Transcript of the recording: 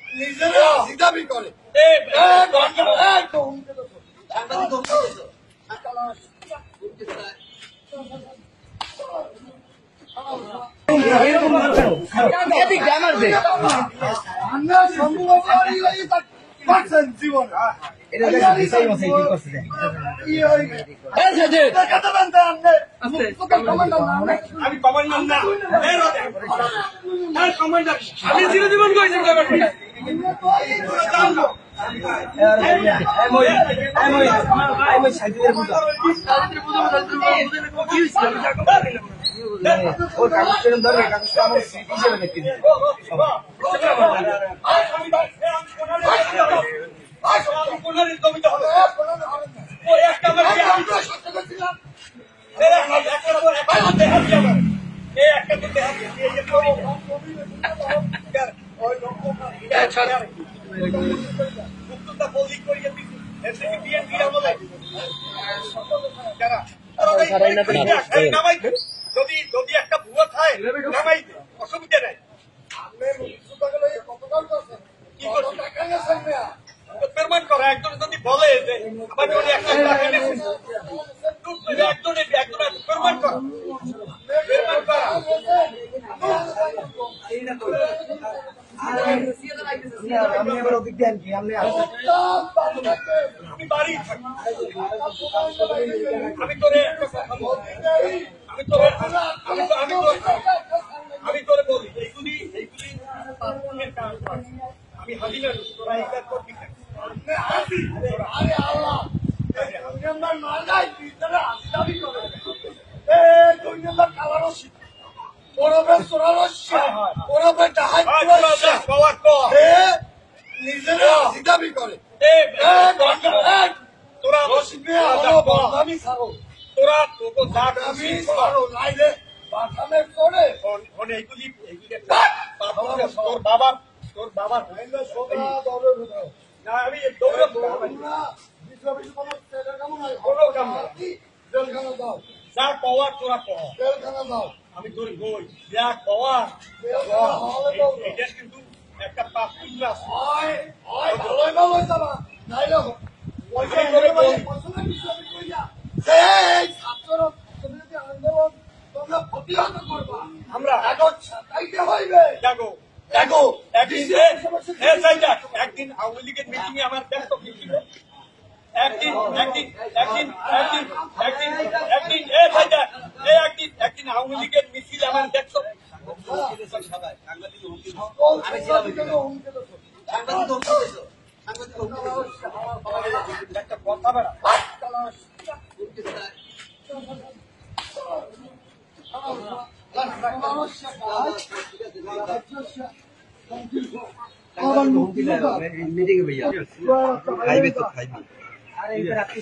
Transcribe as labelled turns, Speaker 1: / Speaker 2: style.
Speaker 1: নিজেরা দাবি করে জীবন আমি কমান্ডার না আমি চিরজীবন করেছি ওর কাগজ ধরবে কাগজটা আমার স্মৃতি হিসেবে দেখতে যদি একটা ভুয়া খায় অসুবিধা নাই প্রমাণ করা একজন যদি বলে যে একজন প্রমাণ করা আমি এবার অভিজ্ঞান কি আমি বাড়ি থাকি আমি তোরে আমি তোরে বলি এইগুলি আমি হাজি না তোরা এইটার পর নিজেরা দাবি করে তোরা আমি ছাড়ো তোরা তোকে আমি ছাড়ো নাইলে বাথামের করে এইগুলি তোর বাবা না আমি যা কওয়ার তোরা কওয়া আমি তোর বই যা কওয়ার এটা কিন্তু একটা পাপড়া আন্দোলন তোমরা প্রতিহত করবা আমরা একদিন আওয়ামী লীগের মিটিং এ আমার ব্যস্ত ছিল একদিন আওয়ামী লীগের মিছিল আমার দেখছো একটা কথা বেড়া
Speaker 2: মিটিংয়ে भैया खाइबे तो खाइबे अरे इधर आपकी